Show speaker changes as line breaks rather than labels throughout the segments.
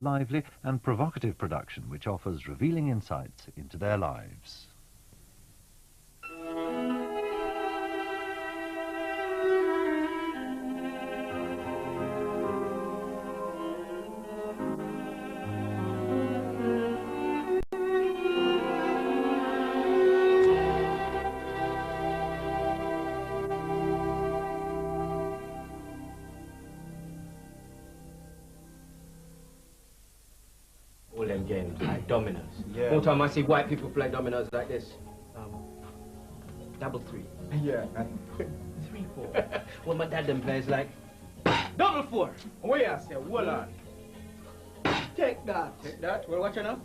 lively and provocative production which offers revealing insights into their lives.
All them games, like dominoes. Yeah. All time I see white people play dominoes like this. Double three.
Yeah.
3-4. Well, my dad then plays like double 4.
Wait a second, hold on.
Take that. Take that. Well, watch it now.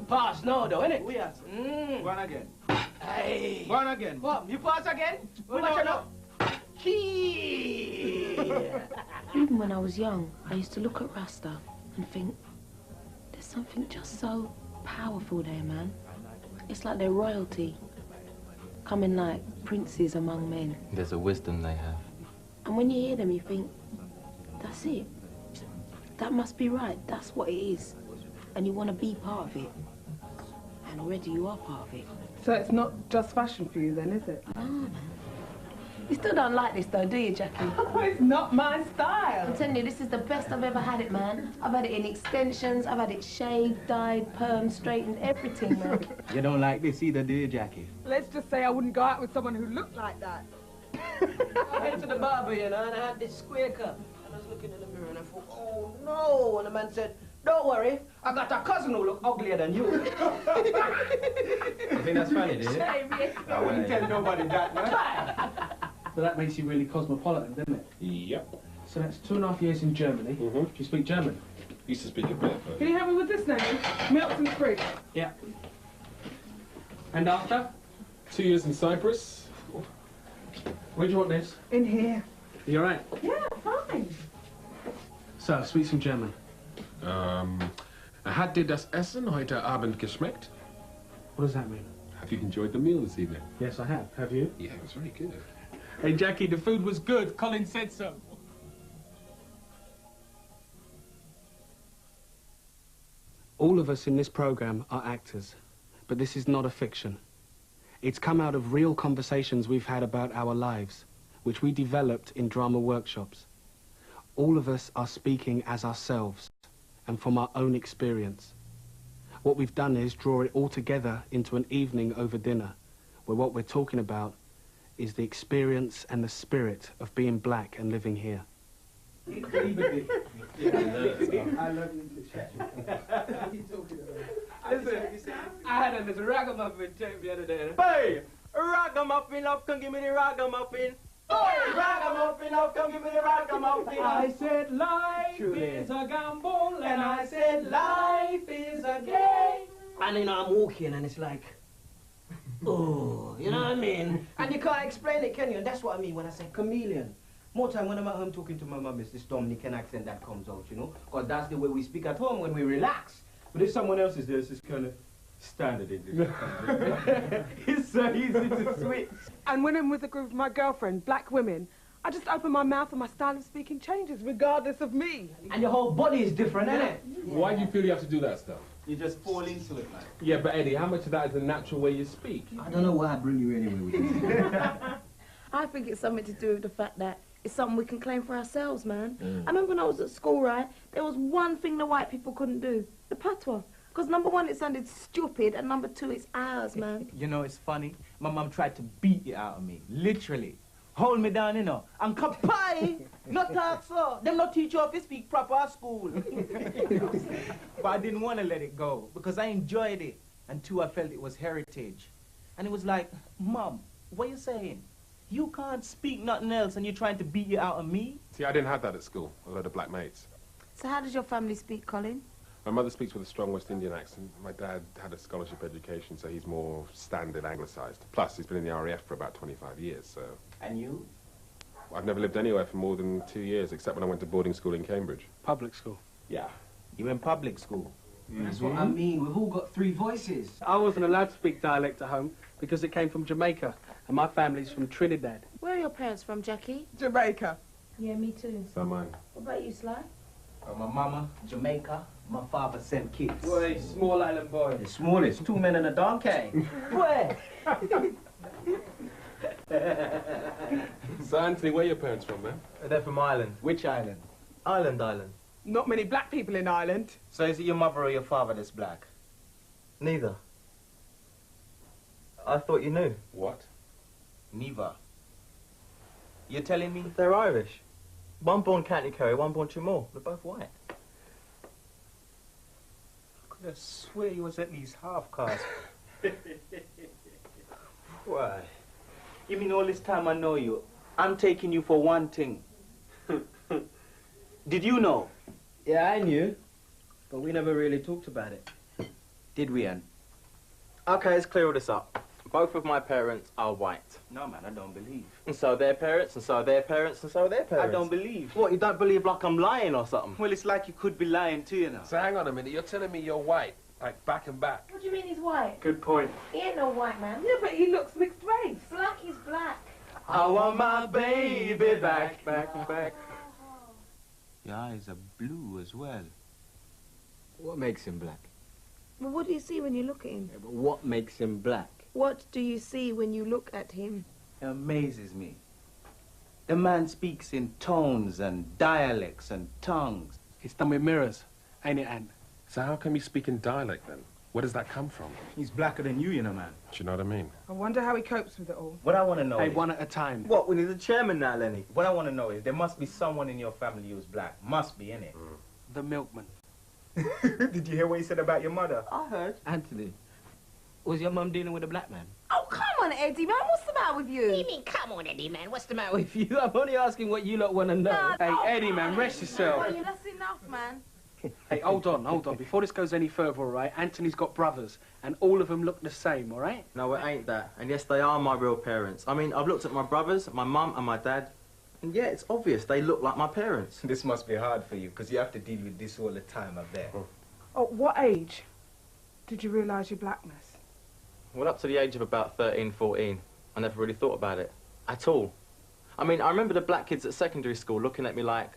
Pass now, though, innit? Wait a second.
Go on again.
Hey.
Go on again.
What? You pass again? Well, watch it now. Key.
Even when I was young, I used to look at Rasta and think, there's something just so powerful there, man. It's like they're royalty, coming like princes among men.
There's a wisdom they have.
And when you hear them, you think, that's it. That must be right. That's what it is. And you want to be part of it. And already you are part of it.
So it's not just fashion for you then, is it?
No, man. You still don't like this though, do you, Jackie?
It's not my style.
I'm telling you, this is the best I've ever had it, man. I've had it in extensions, I've had it shaved, dyed, permed, straightened, everything, man.
You don't like this either, do you, Jackie?
Let's just say I wouldn't go out with someone who looked like that.
I went to the barber, you know, and I had this square cut. And I was looking in the mirror and I thought, oh no. And the man said, don't worry, I got a cousin who look uglier than you.
You think that's funny, do you?
I wouldn't tell nobody that, man.
So that makes you really cosmopolitan, doesn't it?
Yep.
So that's 2.5 years in Germany.
Mm-hmm.
Do you speak German?
Used to speak a bit, but...
Can you help me with this now? Milton Creek.
Yeah. And after?
2 years in Cyprus.
Where do you want this?
In here.
You all right?
Yeah, fine.
So, speak some German.
Hat dir das Essen heute Abend geschmeckt?
What does that mean?
Have you enjoyed the meal this evening?
Yes, I have. Have you?
Yeah, it was very good.
Hey, Jackie, the food was good. Colin said so. All of us in this program are actors, but this is not a fiction. It's come out of real conversations we've had about our lives, which we developed in drama workshops. All of us are speaking as ourselves and from our own experience. What we've done is draw it all together into an evening over dinner, where what we're talking about is the experience and the spirit of being black and living here.
I love English.
Listen, I had this ragamuffin tape the other day. Hey! Ragamuffin, love, come give me the ragamuffin. Hey! Ragamuffin, love, come give me the ragamuffin.
I said life is a gamble, and I said life is a game.
And you know, I'm walking and it's like, oh, you know what I mean? And you can't explain it, can you? And that's what I mean when I say chameleon. More time when I'm at home talking to my mum, it's this Dominican accent that comes out, you know? Because that's the way we speak at home when we relax. But if someone else is there, it's just kind of standard English. It's so easy to switch.
And when I'm with a group of my girlfriend, black women, I just open my mouth and my style of speaking changes regardless of me.
And your whole body is different, isn't it?
Why do you feel you have to do that stuff?
You just fall into it, man.
Yeah, but Eddie, how much of that is the natural way you speak?
I don't know why I bring you anyway with you.
I think it's something to do with the fact that it's something we can claim for ourselves, man. I remember when I was at school, right, there was one thing the white people couldn't do, the patois. Because number one, it sounded stupid, and number two, it's ours, man.
You know, it's funny. My mum tried to beat it out of me, literally. Hold me down, you know. And kapai! Not talk so. Them not teach you how to speak proper at school. But I didn't want to let it go, because I enjoyed it. And two, I felt it was heritage. And it was like, Mum, what are you saying? You can't speak nothing else and you're trying to beat it out of me?
See, I didn't have that at school, a lot of black mates.
So how does your family speak, Colin?
My mother speaks with a strong West Indian accent. My dad had a scholarship education, so he's more standard anglicised. Plus, he's been in the RAF for about 25 years, so...
And you?
I've never lived anywhere for more than 2 years, except when I went to boarding school in Cambridge.
Public school.
Yeah.
You in public school?
That's what I mean. We've all got 3 voices.
I wasn't allowed to speak dialect at home because it came from Jamaica, and my family's from Trinidad.
Where are your parents from, Jackie?
Jamaica.
Yeah, me too.
So mine.
What about you, Sly?
My mama, Jamaica. My father, St. Kitts.
Boy, small island boy.
The smallest, 2 men and a donkey. Boy!
So, Anthony, where are your parents from, man?
They're from Ireland.
Which island?
Island.
Not many black people in Ireland.
So is it your mother or your father that's black?
Neither. I thought you knew.
What?
Neither. You're telling me?
They're Irish. One born County Kerry, one born Tramore. They're both white.
I could have swear you was at least half caste. Why? You mean all this time I know you, I'm taking you for one thing. Did you know?
Yeah, I knew. But we never really talked about it.
Did we, Ann?
Okay, let's clear all this up. Both of my parents are white.
No, man, I don't believe.
And so their parents, and so their parents, and so their parents.
I don't believe.
What, you don't believe like I'm lying or something?
Well, it's like you could be lying too, you know.
So hang on a minute, you're telling me you're white, like back and back?
What do you mean he's white?
Good point.
He ain't no white man.
Yeah, but he looks mixed race.
Black is black.
I want my baby back.
Your eyes are blue as well.
What makes him black?
Well, what do you see when you look at him?
Yeah, but what makes him black?
What do you see when you look at him?
It amazes me. The man speaks in tones and dialects and tongues.
It's done with mirrors, ain't it, Ant?
So how come you speak in dialect then? Where does that come from?
He's blacker than you know, man.
Do you know what I mean?
I wonder how he copes with it all.
What I want to know
Hey,
is...
one at a time.
What, we need a chairman now, Lenny?
What I want to know is there must be someone in your family who's black. Must be, innit?
The milkman.
Did you hear what he said about your mother?
I heard.
Anthony, was your mum dealing with a black man?
Oh, come on, Eddie, man. What's the matter with you?
What do you mean, come on, Eddie, man? What's the matter with you? I'm only asking what you lot want to know.
Nah,
Hey,
oh,
Eddie, man, rest yourself.
Oh, that's enough, man.
Hey, hold on. Before this goes any further, all right? Anthony's got brothers, and all of them look the same, all right?
No, it ain't that. And yes, they are my real parents. I mean, I've looked at my brothers, my mum and my dad, and yeah, it's obvious they look like my parents.
This must be hard for you, because you have to deal with this all the time, I bet.
At what age did you realise your blackness?
Well, up to the age of about 13, 14, I never really thought about it at all. I mean, I remember the black kids at secondary school looking at me like,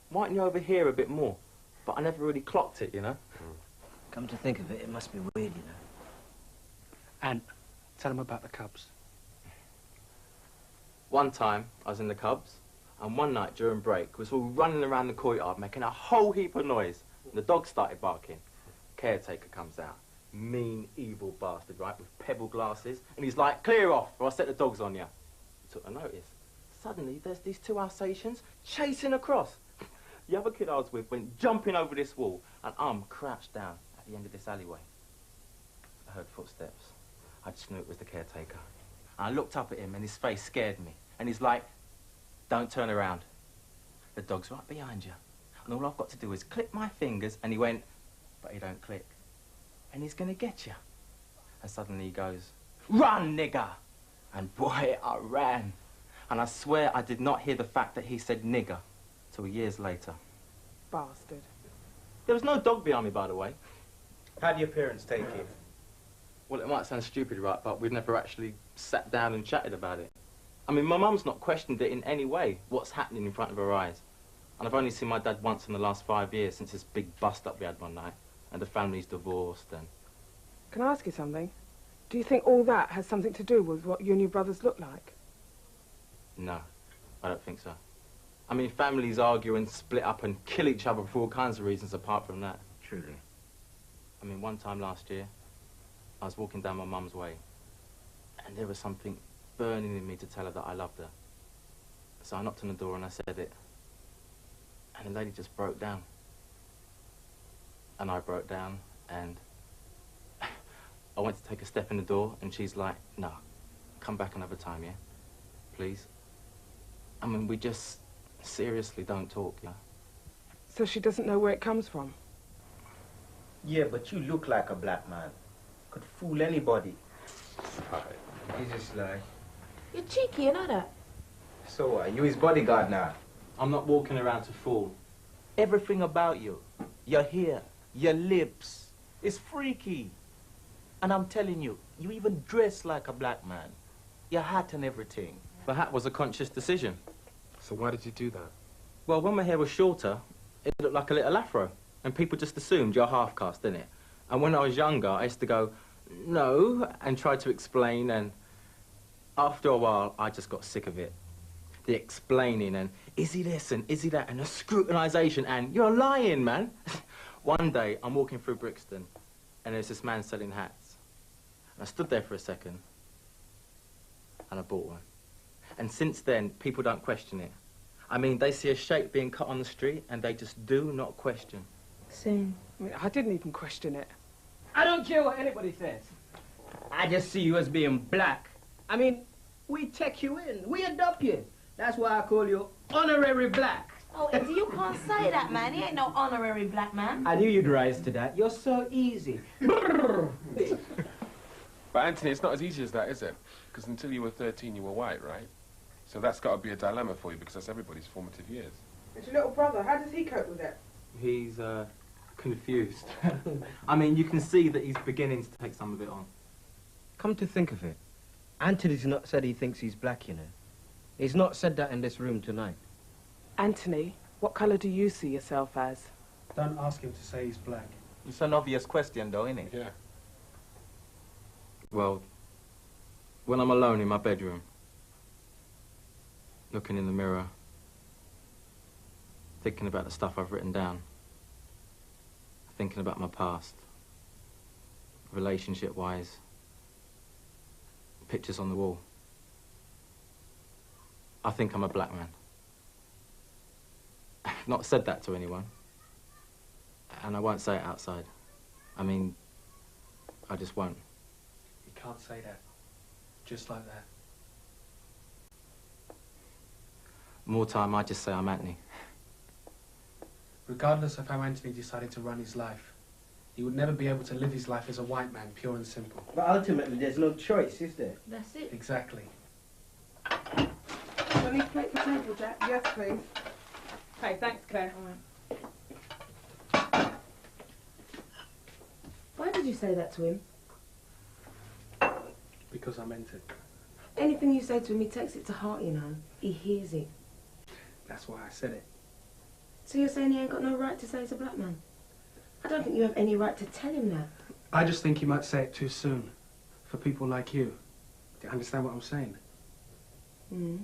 why aren't you over here a bit more? But I never really clocked it, you know?
Come to think of it, it must be weird, you know.
Ant, tell him about the Cubs.
One time, I was in the Cubs, and one night during break, we was all running around the courtyard making a whole heap of noise. And the dog started barking. Caretaker comes out. Mean, evil bastard, right, with pebble glasses. And he's like, clear off, or I'll set the dogs on you. I took a notice. Suddenly, there's these two Alsatians chasing across. The other kid I was with went jumping over this wall, and I'm crouched down at the end of this alleyway. I heard footsteps. I just knew it was the caretaker. And I looked up at him, and his face scared me. And he's like, don't turn around. The dog's right behind you. And all I've got to do is click my fingers, and he went, but he don't click. And he's gonna get you. And suddenly he goes, run, nigger! And boy, I ran. And I swear I did not hear the fact that he said nigger till years later.
Bastard.
There was no dog behind me, by the way.
How do your parents take it?
Well, it might sound stupid, right, but we've never actually sat down and chatted about it. I mean, my mum's not questioned it in any way, what's happening in front of her eyes. And I've only seen my dad once in the last 5 years since this big bust-up we had one night. And the family's divorced and...
Can I ask you something? Do you think all that has something to do with what you and your brothers look like?
No, I don't think so. I mean, families argue and split up and kill each other for all kinds of reasons apart from that.
Truly.
I mean, one time last year, I was walking down my mum's way, and there was something burning in me to tell her that I loved her. So I knocked on the door and I said it, and the lady just broke down. And I broke down, and I went to take a step in the door, and she's like, no, come back another time, yeah? Please. I mean, we just seriously don't talk, yeah?
So she doesn't know where it comes from?
Yeah, but you look like a black man. Could fool anybody.
Hi.
He's just like...
You're cheeky, you know that?
So what, you his bodyguard now?
I'm not walking around to fool.
Everything about you, your hair, your lips, is freaky. And I'm telling you, you even dress like a black man. Your hat and everything.
The hat was a conscious decision.
So why did you do that?
Well, when my hair was shorter, it looked like a little afro. And people just assumed you're half-caste, didn't it? And when I was younger, I used to go, no, and try to explain, and after a while, I just got sick of it. The explaining, and is he this, and is he that, and the scrutinisation, and you're lying, man. One day, I'm walking through Brixton, and there's this man selling hats. And I stood there for a second, and I bought one. And since then, people don't question it. I mean, they see a shape being cut on the street, and they just do not question.
Same.
I mean, I didn't even question it.
I don't care what anybody says. I just see you as being black. I mean, we take you in. We adopt you. That's why I call you honorary black.
Oh, Eddie, you can't say that, man. He ain't no honorary black man.
I knew you'd rise to that. You're so easy.
But Anthony, it's not as easy as that, is it? Because until you were 13, you were white, right? So that's got to be a dilemma for you, because that's everybody's formative years.
It's your little brother. How does he cope with it?
He's, confused. I mean, you can see that he's beginning to take some of it on.
Come to think of it, Anthony's not said he thinks he's black, you know. He's not said that in this room tonight.
Anthony, what colour do you see yourself as?
Don't ask him to say he's black.
It's an obvious question, though, isn't it?
Yeah.
Well, when I'm alone in my bedroom, looking in the mirror, thinking about the stuff I've written down, thinking about my past, relationship-wise, pictures on the wall, I think I'm a black man. I've not said that to anyone, and I won't say it outside. I mean, I just won't.
You can't say that. Just like that.
More time, I just say I'm Anthony.
Regardless of how Anthony decided to run his life, he would never be able to live his life as a white man, pure and simple.
But ultimately, there's no choice, is there?
That's it.
Exactly.
Do I need to plate the table, Jack? Yes, please. Hey, thanks, Claire.
All right. Why did you say that to him?
Because I meant it.
Anything you say to him, he takes it to heart, you know. He hears it.
That's why I said it.
So you're saying he ain't got no right to say he's a black man? I don't think you have any right to tell him that.
I just think he might say it too soon. For people like you. Do you understand what I'm saying?
Mm.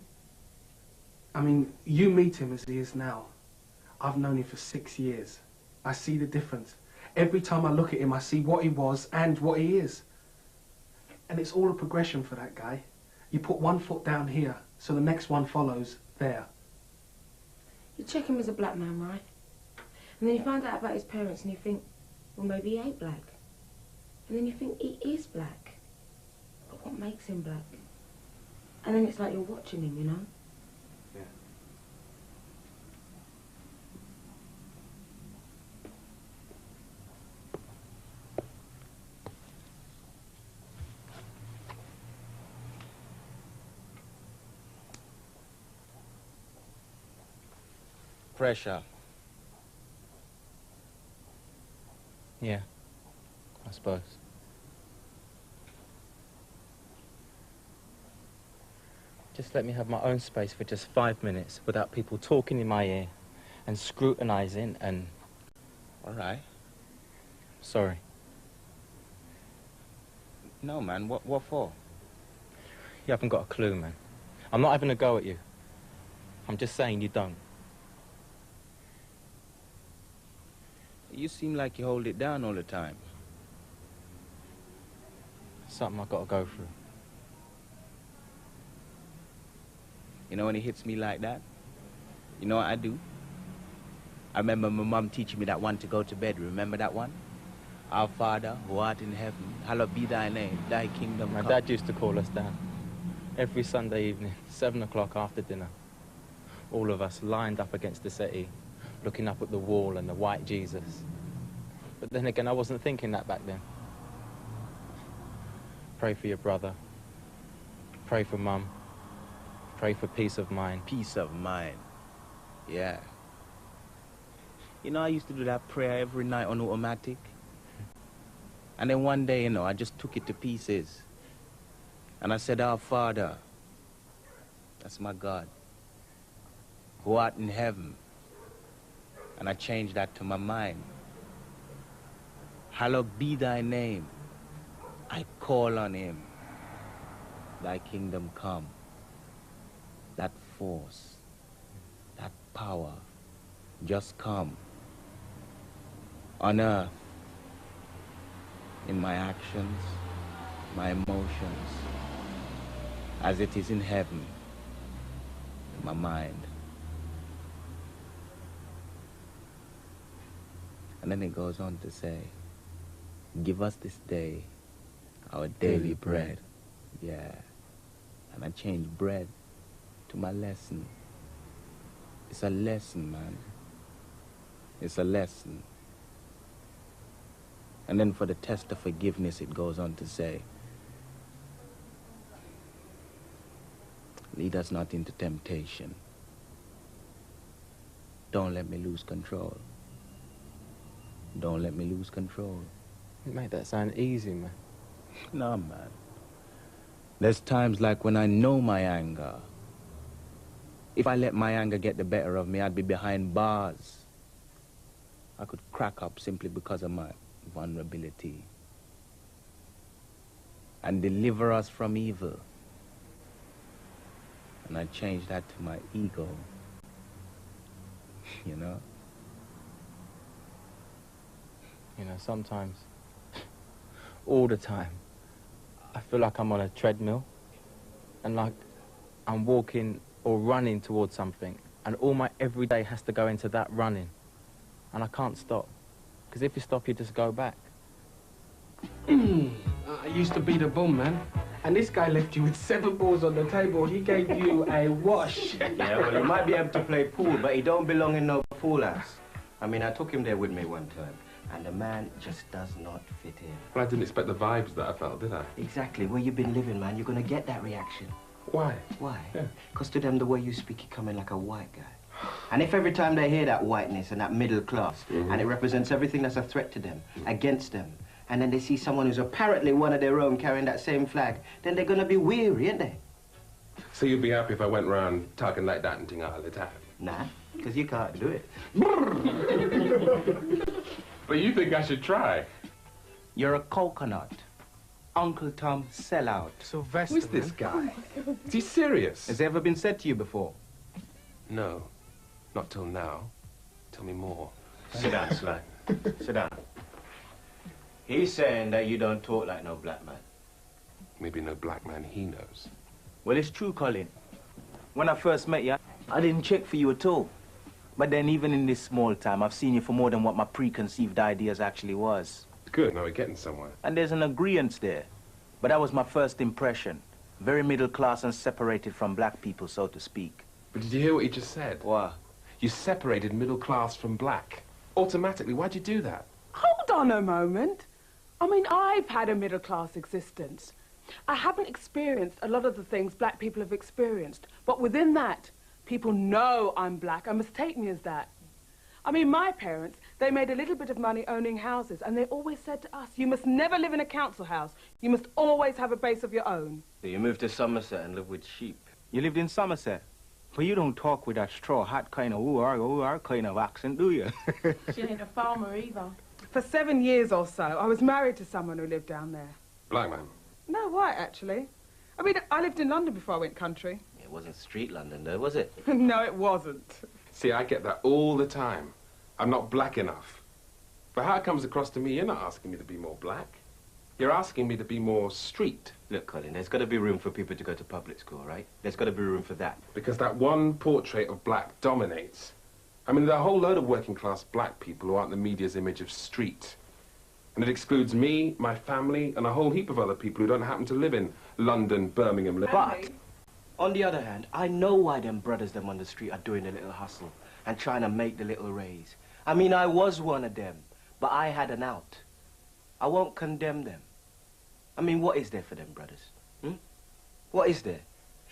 I mean, you meet him as he is now. I've known him for 6 years. I see the difference. Every time I look at him, I see what he was and what he is. And it's all a progression for that guy. You put one foot down here, so the next one follows there.
You check him as a black man, right? And then you find out about his parents and you think, well, maybe he ain't black. And then you think he is black. But what makes him black? And then it's like you're watching him, you know?
Yeah.
Pressure.
Yeah, I suppose. Just let me have my own space for just 5 minutes without people talking in my ear and scrutinising and...
All right.
Sorry.
No, man, what for?
You haven't got a clue, man. I'm not having a go at you. I'm just saying you don't.
You seem like you hold it down all the time.
Something I've got to go through.
You know when it hits me like that? You know what I do? I remember my mum teaching me that one to go to bed. Remember that one? Our Father, who art in heaven, hallowed be thy name, thy kingdom
My
come.
dad used to call us down. Every Sunday evening, 7 o'clock after dinner. All of us lined up against the settee, looking up at the wall and the white Jesus. But then again, I wasn't thinking that back then. Pray for your brother. Pray for Mum. Pray for peace of mind.
Peace of mind. Yeah. You know, I used to do that prayer every night on automatic. And then one day, you know, I just took it to pieces. And I said, Our Father, that's my God, who art in heaven.
And I changed that to my mind. Hallowed be thy name. I call on him. Thy kingdom come. That force, that power, just come. On earth, in my actions, my emotions, as it is in heaven, in my mind. And then it goes on to say, give us this day our daily bread. Yeah. And I changed bread to my lesson. It's a lesson, man. It's a lesson. And then for the test of forgiveness, it goes on to say, lead us not into temptation. Don't let me lose control. Don't let me lose control.
You made that sound easy, man.
No, man. There's times like when I know my anger. If I let my anger get the better of me, I'd be behind bars. I could crack up simply because of my vulnerability. And deliver us from evil. And I changed that to my ego. You know?
You know, sometimes, all the time, I feel like I'm on a treadmill and like I'm walking or running towards something, and all my everyday has to go into that running, and I can't stop, because if you stop, you just go back.
I used to be the bum, man. And this guy left you with 7 balls on the table. He gave you a wash.
Yeah, well, he might be able to play pool, but he don't belong in no pool house. I mean, I took him there with me one time, and the man just does not fit in.
Well, I didn't expect the vibes that I felt, did I?
Exactly. Where you've been living, man, you're going to get that reaction.
Why?
Why?
Yeah.
Because to them, the way you speak, you come in like a white guy. And if every time they hear that whiteness and that middle class, and it represents everything that's a threat to them, against them, and then they see someone who's apparently one of their own carrying that same flag, then they're going to be weary, ain't they?
So you'd be happy if I went round talking like that and thing all the time?
Nah, because you can't do it.
But you think I should try?
You're a coconut. Uncle Tom sellout.
Sylvester.
Who's this guy? Is he serious?
Has it ever been said to you before?
No, not till now. Tell me more.
Sit down, Sly. Sit down. He's saying that you don't talk like no black man.
Maybe no black man he knows.
Well, it's true, Colin. When I first met you, I didn't check for you at all. But then even in this small time, I've seen you for more than what my preconceived ideas actually was.
Good, now we're getting somewhere.
And there's an agreement there. But that was my first impression. Very middle class and separated from black people, so to speak.
But did you hear what he just said?
What?
You separated middle class from black. Automatically, why'd you do that?
Hold on a moment. I mean, I've had a middle-class existence. I haven't experienced a lot of the things black people have experienced. But within that, people know I'm black and mistake me as that. I mean, my parents, they made a little bit of money owning houses, and they always said to us, you must never live in a council house. You must always have a base of your own.
So you moved to Somerset and live with sheep.
You lived in Somerset? But you don't talk with that straw hat kind of ooh-ar kind of accent, do you?
She ain't a farmer either.
For 7 years or so, I was married to someone who lived down there.
Black man.
No, white, actually. I mean, I lived in London before I went country.
It wasn't street London, though, was it?
No, it wasn't.
See, I get that all the time. I'm not black enough. But how it comes across to me, you're not asking me to be more black. You're asking me to be more street.
Look, Colin, there's got to be room for people to go to public school, right? There's got to be room for that.
Because that one portrait of black dominates. I mean, there are a whole load of working class black people who aren't the media's image of street. And it excludes me, my family, and a whole heap of other people who don't happen to live in London, Birmingham.
But, on the other hand, I know why them brothers them on the street are doing a little hustle and trying to make the little raise. I mean, I was one of them, but I had an out. I won't condemn them. I mean, what is there for them brothers? What is there?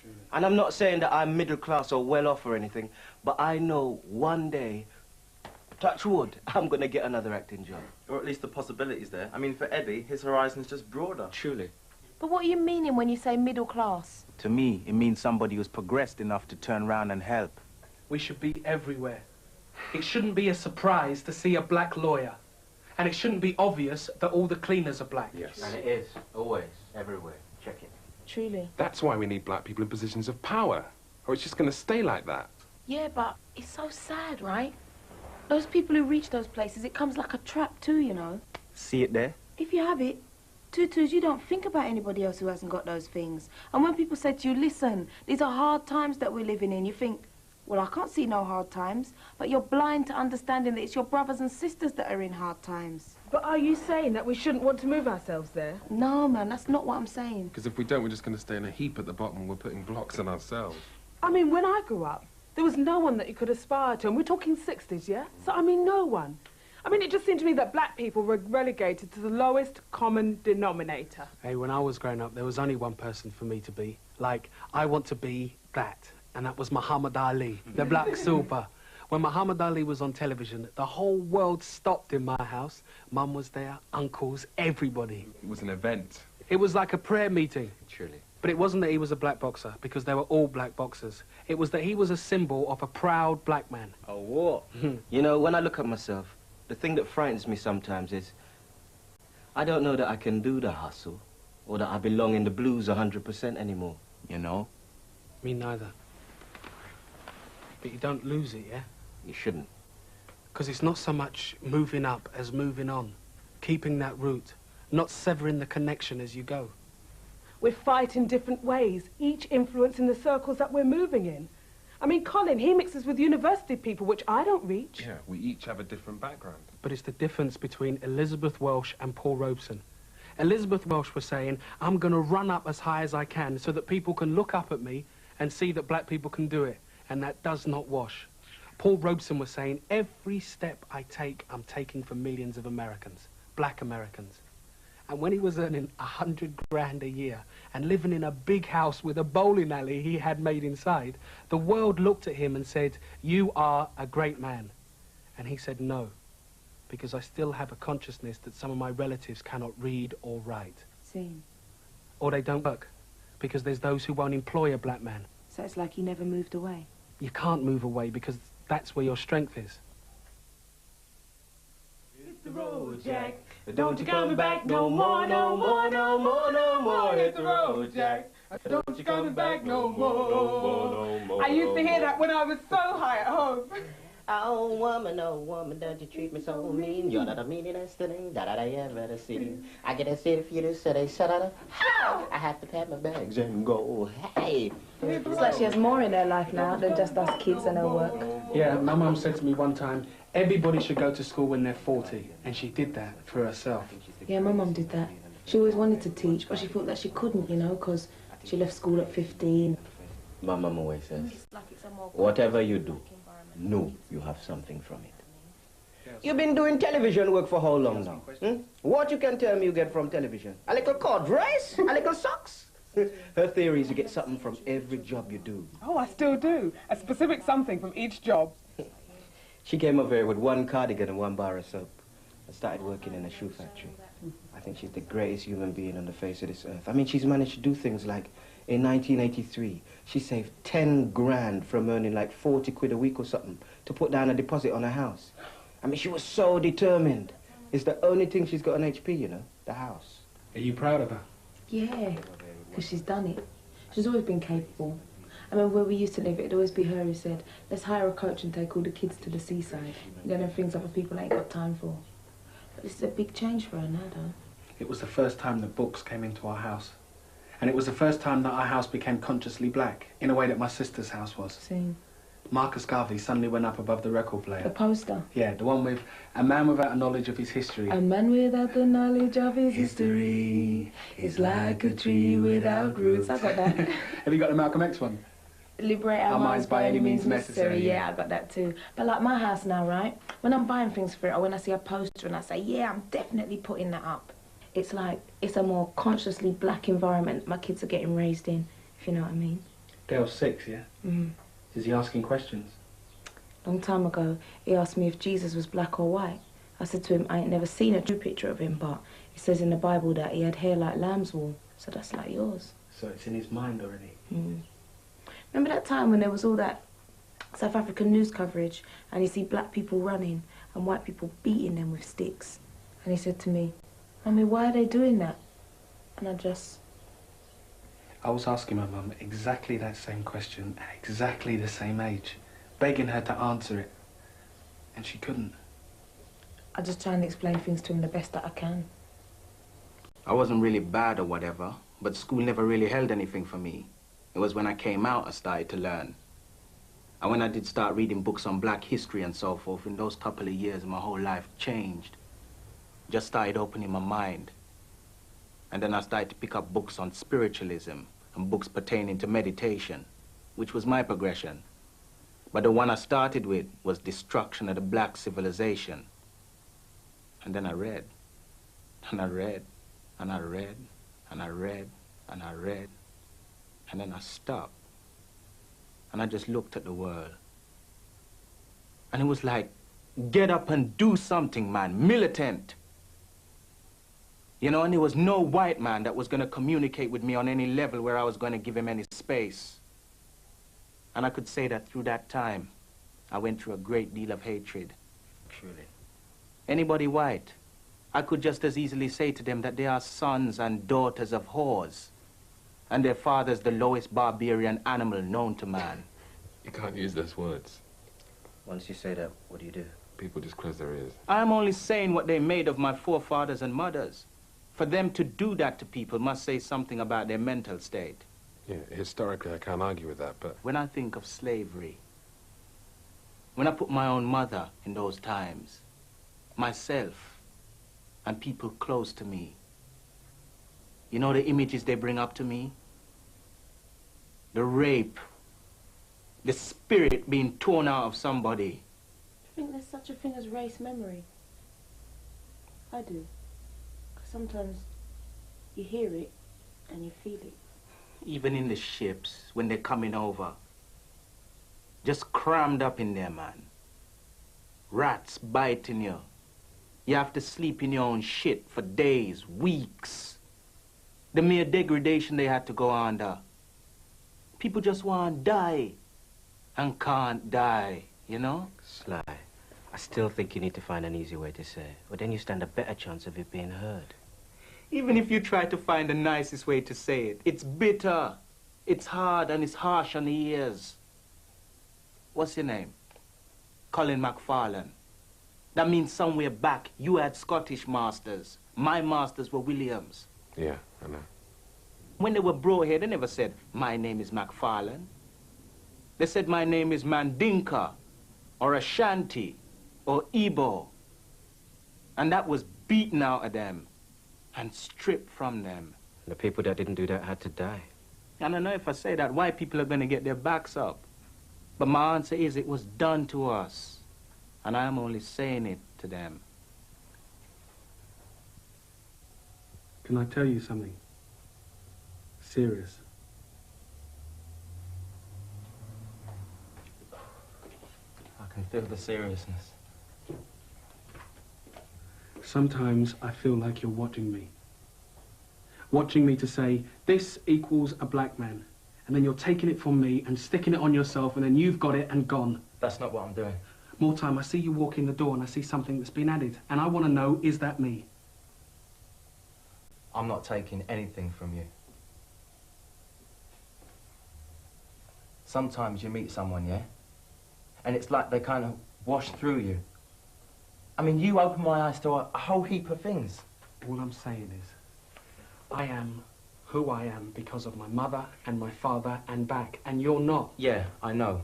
True. And I'm not saying that I'm middle class or well off or anything, but I know one day, touch wood, I'm going to get another acting job.
Or at least the possibility's there. I mean, for Eddie, his horizon's just broader.
Truly.
But what are you meaning when you say middle class?
To me, it means somebody who's progressed enough to turn around and help.
We should be everywhere. It shouldn't be a surprise to see a black lawyer. And it shouldn't be obvious that all the cleaners are black.
Yes.
And it is. Always. Everywhere. Check it.
Truly.
That's why we need black people in positions of power. Or it's just going to stay like that.
Yeah, but it's so sad, right? Those people who reach those places, it comes like a trap too, you know.
See it there?
If you have it, Tutus, you don't think about anybody else who hasn't got those things. And when people say to you, listen, these are hard times that we're living in, you think, well, I can't see no hard times. But you're blind to understanding that it's your brothers and sisters that are in hard times.
But are you saying that we shouldn't want to move ourselves there?
No, man, that's not what I'm saying.
Because if we don't, we're just going to stay in a heap at the bottom and we're putting blocks on ourselves.
I mean, when I grew up, there was no one that you could aspire to. And we're talking 60s, yeah? So, I mean, no one. I mean, it just seemed to me that black people were relegated to the lowest common denominator.
Hey, when I was growing up, there was only one person for me to be. Like, I want to be that. And that was Muhammad Ali, the black super. When Muhammad Ali was on television, the whole world stopped in my house. Mum was there, uncles, everybody.
It was an event.
It was like a prayer meeting.
Truly.
But it wasn't that he was a black boxer, because they were all black boxers. It was that he was a symbol of a proud black man.
Oh, what? You know, when I look at myself, the thing that frightens me sometimes is I don't know that I can do the hustle or that I belong in the blues 100% anymore, you know?
Me neither. But you don't lose it, yeah?
You shouldn't.
Because it's not so much moving up as moving on. Keeping that route, not severing the connection as you go.
We fight in different ways, each influencing the circles that we're moving in. I mean, Colin, he mixes with university people, which I don't reach.
Yeah, we each have a different background.
But it's the difference between Elizabeth Welsh and Paul Robeson. Elizabeth Welsh was saying, I'm going to run up as high as I can so that people can look up at me and see that black people can do it. And that does not wash. Paul Robeson was saying, every step I take, I'm taking for millions of Americans, black Americans. And when he was earning 100 grand a year and living in a big house with a bowling alley he had made inside, the world looked at him and said, you are a great man. And he said, no, because I still have a consciousness that some of my relatives cannot read or write.
Same.
Or they don't work, because there's those who won't employ a black man.
So it's like he never moved away.
You can't move away because that's where your strength is.
Hit the road, Jack. Don't you come back no more, no more, no more, no more. Hit the road, Jack. Don't you come back no more, no more.
I used to hear that when I was so high at home.
Oh woman, don't you treat me so mean. You're not the meanest thing that I ever seen. I get a city for you to say, shut up. I have to pack my bags and go. Hey.
It's like she has more in her life now than just us kids and her work.
Yeah, my mum said to me one time, everybody should go to school when they're 40. And she did that for herself.
Yeah, my mum did that. She always wanted to teach, but she thought that she couldn't, you know, because she left school at 15.
My mum always says, whatever you do, know you have something from it. You've been doing television work for how long now? What you can tell me you get from television? A little cod rice? A little socks? Her theory is you get something from every job you do.
Oh, I still do. A specific something from each job.
She came over here with one cardigan and one bar of soap and started working in a shoe factory. I think she's the greatest human being on the face of this earth. I mean, she's managed to do things like, in 1983, she saved 10 grand from earning like 40 quid a week or something to put down a deposit on her house. I mean, she was so determined. It's the only thing she's got on HP, you know, the house.
Are you proud of her?
Yeah, because she's done it. She's always been capable. I mean, where we used to live, it'd always be her who said, let's hire a coach and take all the kids to the seaside. You know, things other people ain't got time for. But this is a big change for her now, though.
It was the first time the books came into our house. And it was the first time that our house became consciously black, in a way that my sister's house was.
Same.
Marcus Garvey suddenly went up above the record player.
The poster.
Yeah, the one with a man without a knowledge of his history.
A man without the knowledge of his history is like a tree without roots. I got that.
Have you got the Malcolm X one?
Liberate our minds by any means necessary. Yeah, I got that too. But like my house now, right? When I'm buying things for it, or when I see a poster and I say, yeah, I'm definitely putting that up. It's like, it's a more consciously black environment my kids are getting raised in, if you know what I mean.
Dale's 6, yeah?
Mm.
Is he asking questions?
Long time ago, he asked me if Jesus was black or white. I said to him, I ain't never seen a true picture of him, but it says in the Bible that he had hair like lamb's wool, so that's like yours.
So it's in his mind already.
Mm. Remember that time when there was all that South African news coverage, and you see black people running and white people beating them with sticks. And he said to me, Mummy, why are they doing that? And
I was asking my mum exactly that same question at exactly the same age, begging her to answer it, and she couldn't.
I just try and explain things to him the best that I can.
I wasn't really bad or whatever, but school never really held anything for me. It was when I came out I started to learn. And when I did start reading books on black history and so forth, in those couple of years my whole life changed. Just started opening my mind. And then I started to pick up books on spiritualism and books pertaining to meditation, which was my progression. But the one I started with was Destruction of the Black Civilization. And then I read, and I read, and I read, and I read, and I read, and then I stopped. And I just looked at the world. And it was like, get up and do something, man, militant. You know, and there was no white man that was going to communicate with me on any level where I was going to give him any space. And I could say that through that time, I went through a great deal of hatred.
Truly.
Anybody white, I could just as easily say to them that they are sons and daughters of whores, and their father's the lowest barbarian animal known to man.
You can't use those words.
Once you say that, what do?
People just close their ears.
I am only saying what they made of my forefathers and mothers. For them to do that to people must say something about their mental state.
Yeah, historically I can't argue with that, but...
When I think of slavery, when I put my own mother in those times, myself, and people close to me, you know the images they bring up to me? The rape, the spirit being torn out of somebody.
Do you think there's such a thing as race memory? I do. 'Cause sometimes you hear it and you feel it.
Even in the ships, when they're coming over. Just crammed up in there, man. Rats biting you. You have to sleep in your own shit for days, weeks. The mere degradation they had to go under. People just want to die and can't die, you know?
Sly, I still think you need to find an easy way to say it. But then you stand a better chance of it being heard.
Even if you try to find the nicest way to say it, it's bitter, it's hard, and it's harsh on the ears. What's your name? Colin McFarlane. That means somewhere back you had Scottish masters. My masters were Williams.
Yeah, I know.
When they were brought here, they never said, my name is McFarlane. They said, my name is Mandinka, or Ashanti, or Igbo. And that was beaten out of them and stripped from them.
The people that didn't do that had to die.
And I know if I say that, white people are going to get their backs up. But my answer is, it was done to us. And I am only saying it to them.
Can I tell you something? Serious.
I can feel the seriousness.
Sometimes I feel like you're watching me. Watching me to say, this equals a black man. And then you're taking it from me and sticking it on yourself, and then you've got it and gone.
That's not what I'm doing.
More time, I see you walk in the door and I see something that's been added. And I want to know, is that me?
I'm not taking anything from you. Sometimes you meet someone, yeah? And it's like they kind of wash through you. I mean, you opened my eyes to a whole heap of things.
All I'm saying is, I am who I am because of my mother and my father and back, and you're not.
Yeah, I know.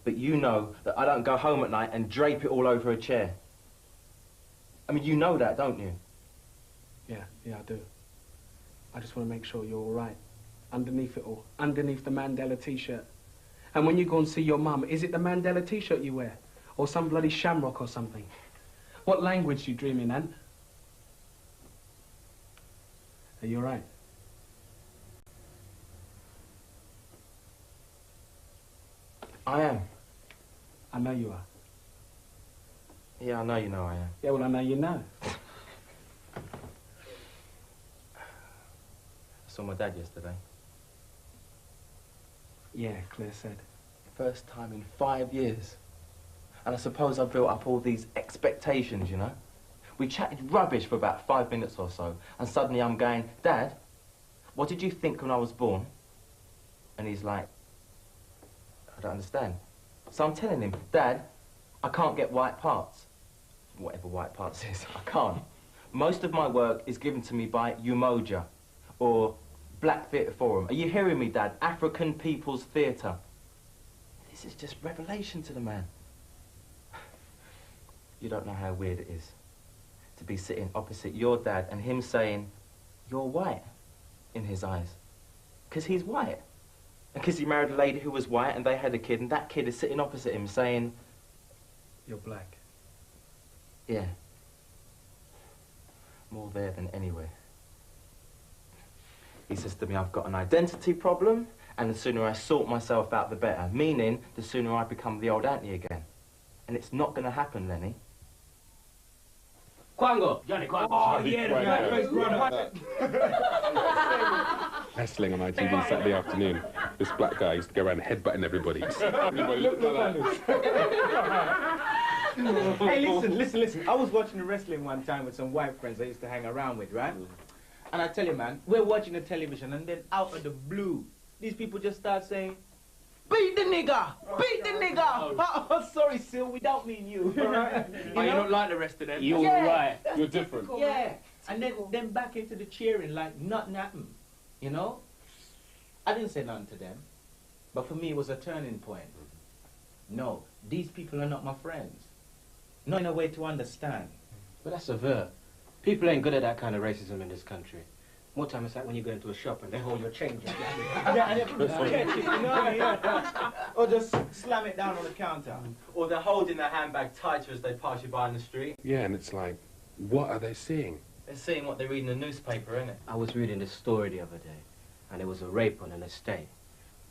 But you know that I don't go home at night and drape it all over a chair. I mean, you know that, don't you?
Yeah, I do. I just want to make sure you're all right. Underneath it all. Underneath the Mandela T-shirt. And when you go and see your mum, is it the Mandela T-shirt you wear? Or some bloody shamrock or something? What language you dreaming, Ant? Are you all right?
I am.
I know you are.
Yeah, I know you know I am.
Yeah, well, I know you know.
I saw my dad yesterday.
Yeah, Claire said.
first time in 5 years. And I suppose I built up all these expectations, you know? We chatted rubbish for about 5 minutes or so, and suddenly I'm going, Dad, what did you think when I was born? And he's like, I don't understand. So I'm telling him, Dad, I can't get white parts. Whatever white parts is, I can't. Most of my work is given to me by Umoja, or Black Theatre Forum. Are you hearing me, Dad? African People's Theatre. This is just revelation to the man. You don't know how weird it is to be sitting opposite your dad and him saying, you're white, in his eyes. Because he's white. Because he married a lady who was white and they had a kid, and that kid is sitting opposite him saying,
You're black.
yeah. More there than anywhere. He says to me, I've got an identity problem, and the sooner I sort myself out, the better. Meaning, the sooner I become the old auntie again. And it's not going to happen, Lennie.
Quango! Johnny Quango! Oh, yeah, the black race brother.
Wrestling on ITV Saturday afternoon. This black guy used to go around headbutting everybody. Everybody looked like that.
Hey, listen. I was watching the wrestling one time with some white friends I used to hang around with, right? And I tell you, man, we're watching the television, and then out of the blue, these people just start saying, beat the nigger! Beat the nigger! Oh, sorry, Sil, we don't mean you. Right?
You don't like the rest of them?
You're right. You're different.
Yeah. And then back into the cheering like nothing happened, you know? I didn't say nothing to them, but for me it was a turning point. No, these people are not my friends. Not in a way to understand.
But that's severe. People ain't good at that kind of racism in this country. More time it's like when you go into a shop and they hold your change.
Or just slam it down on the counter.
Or they're holding their handbag tighter as they pass you by in the street.
Yeah, and it's like, what are they seeing?
They're seeing what they read in the newspaper, innit?
I was reading this story the other day, and it was a rape on an estate.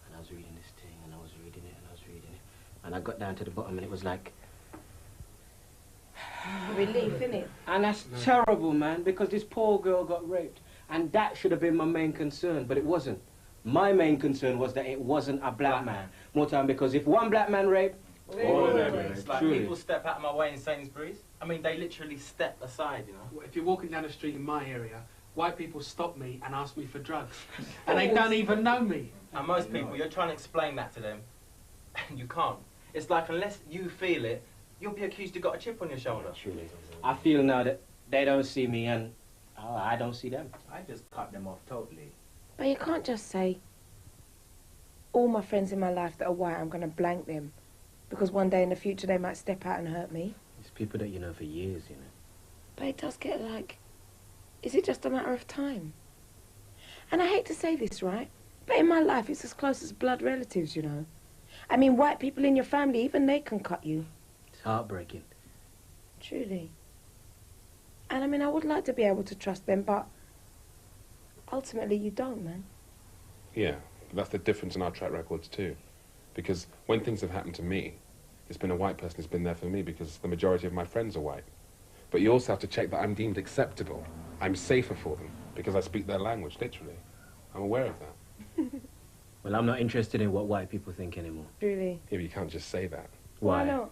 And I was reading this thing, and I was reading it, and I was reading it. And I got down to the bottom, and it was like...
Relief, innit?
And that's terrible, man, because this poor girl got raped. And that should have been my main concern, but it wasn't. My main concern was that it wasn't a black man. More time, because if one black man raped, all of them.
It's like people step out of my way in Sainsbury's. I mean, they literally step aside, you know?
If you're walking down the street in my area, white people stop me and ask me for drugs. And they don't even know me.
And most people, you're trying to explain that to them, and you can't. It's like, unless you feel it, you'll be accused you've got a chip on your shoulder.
Truly. I feel now that they don't see me and I don't see them.
I just cut them off totally.
But you can't just say, all my friends in my life that are white, I'm going to blank them. Because one day in the future they might step out and hurt me.
It's people that you know for years, you know.
But it does get like, is it just a matter of time? And I hate to say this, right? But in my life, it's as close as blood relatives, you know. I mean, white people in your family, even they can cut you.
It's heartbreaking.
Truly. And I mean, I would like to be able to trust them, but ultimately you don't, man.
Yeah, but that's the difference in our track records too. Because when things have happened to me, it's been a white person who's been there for me because the majority of my friends are white. But you also have to check that I'm deemed acceptable. I'm safer for them because I speak their language, literally. I'm aware of that.
Well, I'm not interested in what white people think anymore.
Really?
Yeah, but you can't just say that.
Why not?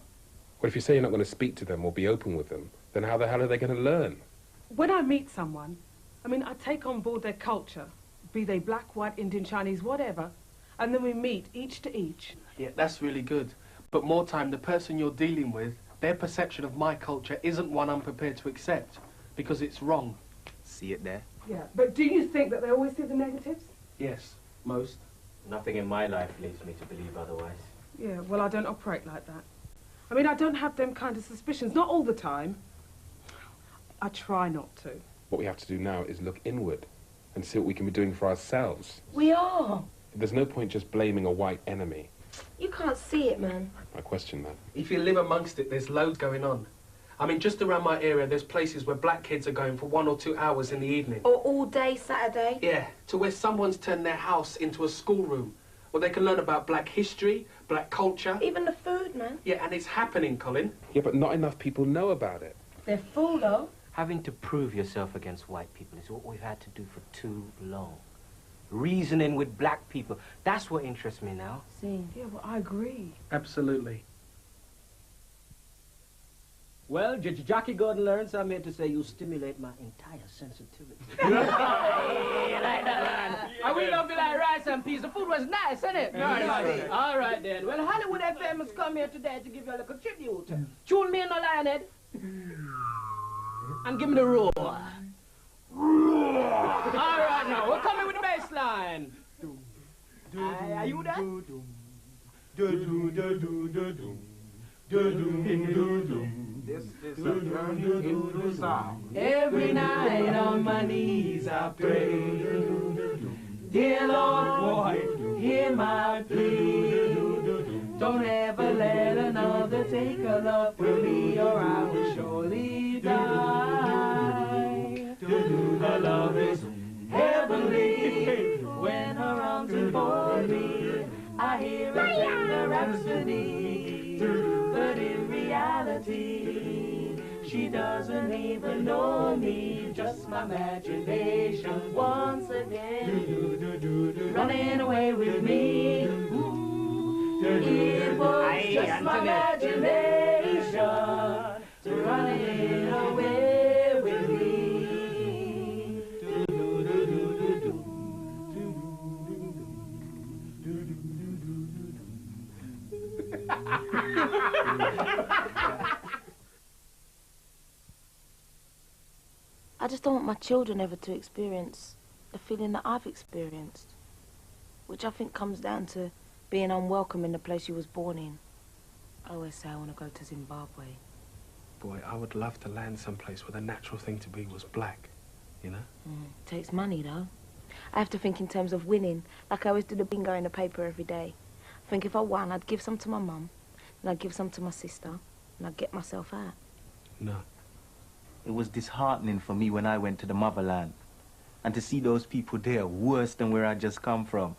Well, if you say you're not going to speak to them or be open with them, then how the hell are they going to learn?
When I meet someone, I mean, I take on board their culture, be they black, white, Indian, Chinese, whatever, and then we meet each to each.
Yeah, that's really good. But more time, the person you're dealing with, their perception of my culture isn't one I'm prepared to accept, because it's wrong.
See it there?
Yeah, but do you think that they always see the negatives?
Yes, most.
Nothing in my life leads me to believe otherwise.
Yeah, well, I don't operate like that. I mean, I don't have them kind of suspicions, not all the time. I try not to.
What we have to do now is look inward and see what we can be doing for ourselves.
We are.
There's no point just blaming a white enemy.
You can't see it, man.
I question that.
If you live amongst it, there's loads going on. I mean, just around my area, there's places where black kids are going for 1 or 2 hours in the evening.
Or all day Saturday.
Yeah, to where someone's turned their house into a schoolroom where they can learn about black history, black culture.
Even the food, man.
Yeah, and it's happening, Colin.
Yeah, but not enough people know about it.
They're full, though.
Having to prove yourself against white people is what we've had to do for too long. reasoning with black people. That's what interests me now.
See.
Yeah, well, I agree.
Absolutely.
Well, Jacqui Gordon-Lawrence, I'm here to say you stimulate my entire sensitivity. I will love you like rice and peas. The food was nice, isn't it? Nice. All right, then. Well, Hollywood FM has come here today to give you a little tribute. Tune me in the lionhead. And give me the roar. All right, now, we're coming with the bass line. Are you there?
This is a journey into sound.
Every night on my knees I pray. Dear Lord, boy, hear my plea. Don't ever let another take a love from me, or I will surely die. Her love is heavenly. When her arms enfold me, I hear a tender rhapsody. But in reality, she doesn't even know me. Just my imagination once again running away with me. It was just my imagination running away with me.
I just don't want my children ever to experience the feeling that I've experienced, which I think comes down to being unwelcome in the place you was born in. I always say I want to go to Zimbabwe.
Boy, I would love to land someplace where the natural thing to be was black, you know?
Takes money, though. I have to think in terms of winning, like I always do the bingo in the paper every day. I think if I won, I'd give some to my mum, and I'd give some to my sister, and I'd get myself out.
No.
It was disheartening for me when I went to the motherland, and to see those people there worse than where I just come from.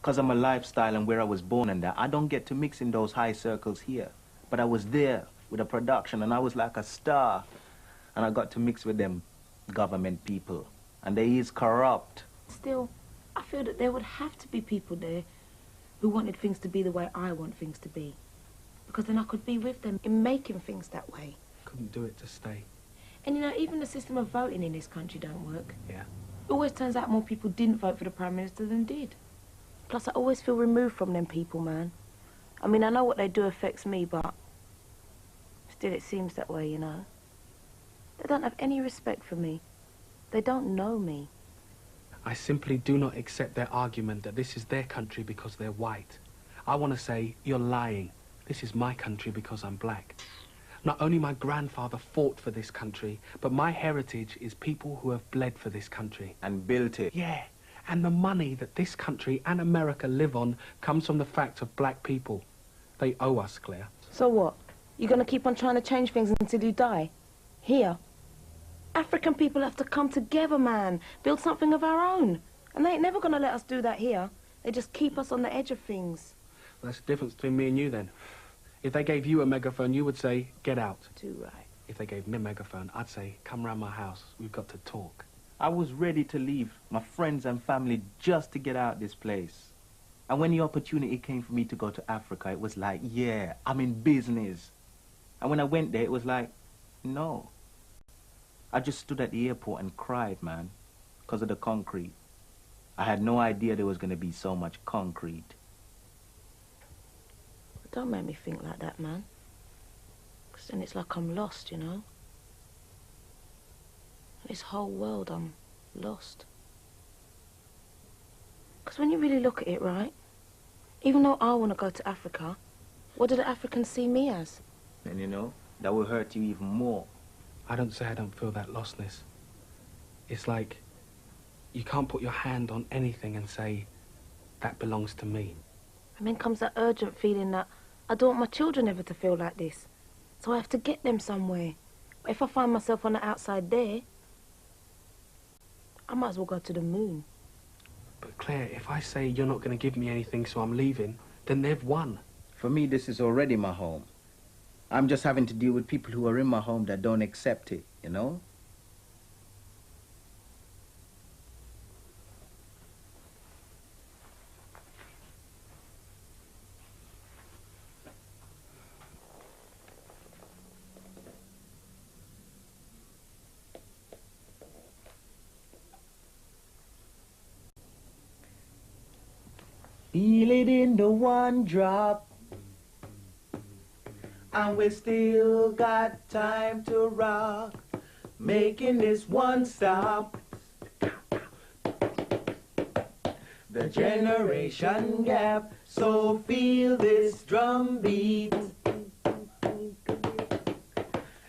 Because of my lifestyle and where I was born and that, I don't get to mix in those high circles here. But I was there with a production, and I was like a star. And I got to mix with them government people. And they is corrupt.
Still, I feel that there would have to be people there who wanted things to be the way I want things to be. Because then I could be with them in making things that way.
Couldn't do it to stay.
And you know, even the system of voting in this country don't work.
Yeah.
It always turns out more people didn't vote for the Prime Minister than did. Plus, I always feel removed from them people, man. I mean, I know what they do affects me, but still it seems that way, you know. They don't have any respect for me. They don't know me.
I simply do not accept their argument that this is their country because they're white. I want to say, you're lying. This is my country because I'm black. Not only my grandfather fought for this country, but my heritage is people who have bled for this country.
And built it.
Yeah. And the money that this country and America live on comes from the fact of black people. They owe us, Claire.
So what? You're going to keep on trying to change things until you die? Here? African people have to come together, man. Build something of our own. And they ain't never going to let us do that here. They just keep us on the edge of things.
Well, that's the difference between me and you, then. If they gave you a megaphone, you would say, get out.
Too right.
If they gave me a megaphone, I'd say, come round my house. We've got to talk.
I was ready to leave my friends and family just to get out this place. And when the opportunity came for me to go to Africa, it was like, yeah, I'm in business. And when I went there, it was like, no. I just stood at the airport and cried, man, because of the concrete. I had no idea there was going to be so much concrete.
Don't make me think like that, man. Because then it's like I'm lost, you know? This whole world, I'm lost. Because when you really look at it, right, even though I want to go to Africa, what do the Africans see me as?
And you know, that will hurt you even more.
I don't say I don't feel that lostness. It's like you can't put your hand on anything and say, that belongs to me.
And then comes that urgent feeling that I don't want my children ever to feel like this. So I have to get them somewhere. But if I find myself on the outside there, I might as well go to the moon.
But Claire, if I say you're not going to give me anything so I'm leaving, then they've won.
For me, this is already my home. I'm just having to deal with people who are in my home that don't accept it, you know?
Feel it in the one drop. And we still got time to rock, making this one stop. The generation gap, so feel this drum beat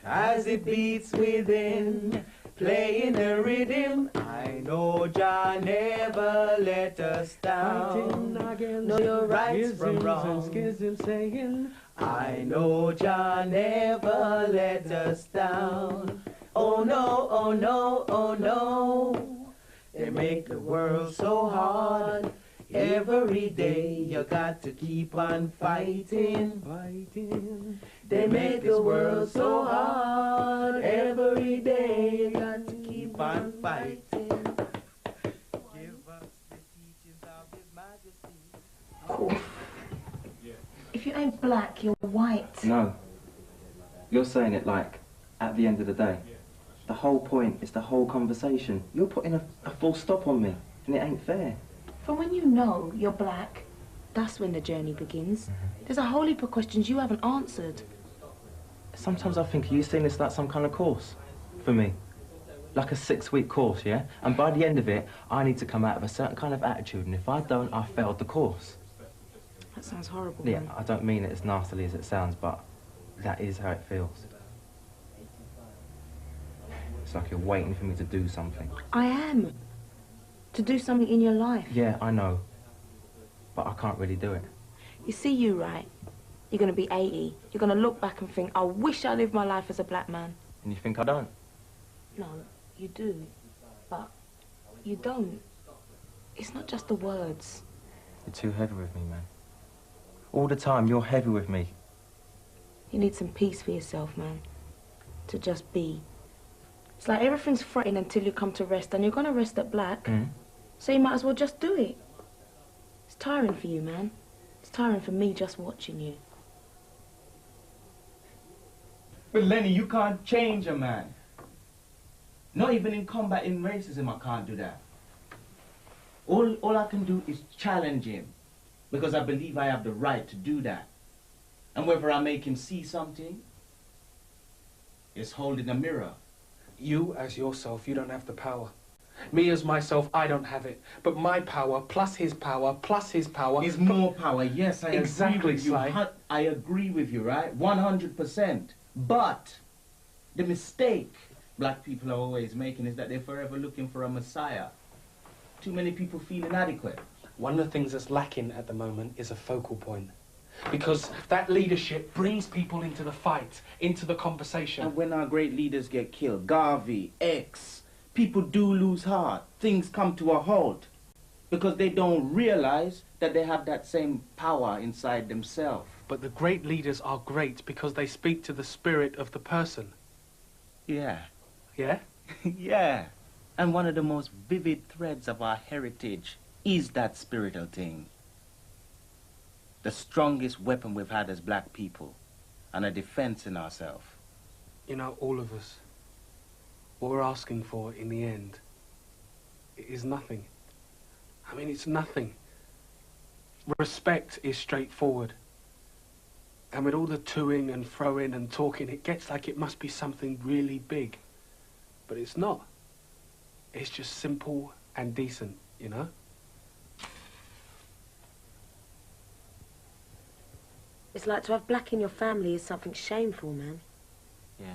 as it beats within, playing a rhythm. I know Jah never let us down. Know your rights from wrong. I know Jah never let us down. Oh no, oh no, oh no. They make the world so hard. Every day you got to keep on fighting. They make this world so hard. Every day you got to keep on fighting. Give us the teachings of His Majesty.
Cool. If you ain't black, you're white.
No. You're saying it like, at the end of the day. The whole point is the whole conversation. You're putting a full stop on me, and it ain't fair.
From when you know you're black, that's when the journey begins. There's a whole heap of questions you haven't answered.
Sometimes I think, are you seeing this like some kind of course for me? Like a 6-week course, yeah? And by the end of it, I need to come out of a certain kind of attitude, and if I don't, I failed the course.
That sounds horrible.
Yeah,
man.
I don't mean it as nastily as it sounds, but that is how it feels. It's like you're waiting for me to do something.
I am. To do something in your life.
Yeah, I know. But I can't really do it.
You see you, right? You're going to be 80. You're going to look back and think, I wish I lived my life as a black man.
And you think I don't?
No, you do. But you don't. It's not just the words.
You're too heavy with me, man. All the time, you're heavy with me.
You need some peace for yourself, man. To just be. It's like everything's fretting until you come to rest, and you're going to rest at black. So you might as well just do it. It's tiring for you, man. It's tiring for me just watching you.
But Lennie, you can't change a man. Not even in combating racism, I can't do that. All I can do is challenge him, because I believe I have the right to do that. And whether I make him see something, it's holding a mirror.
You, as yourself, you don't have the power. Me, as myself, I don't have it. But my power, plus his power, plus his power...
is more power, yes, I
Exactly,
agree with you.
Sly.
I agree with you, right? 100%. But the mistake black people are always making is that they're forever looking for a messiah. Too many people feel inadequate.
One of the things that's lacking at the moment is a focal point. Because that leadership brings people into the fight, into the conversation.
And when our great leaders get killed, Garvey, X, people do lose heart. Things come to a halt because they don't realize that they have that same power inside themselves.
But the great leaders are great because they speak to the spirit of the person.
Yeah.
Yeah?
Yeah. And one of the most vivid threads of our heritage is that spiritual thing. The strongest weapon we've had as black people, and a defense in ourselves.
You know, all of us, what we're asking for in the end is nothing. I mean, it's nothing. Respect is straightforward. And with all the toing and throwing and talking, it gets like it must be something really big. But it's not. It's just simple and decent, you know?
It's like to have black in your family is something shameful, man.
Yeah.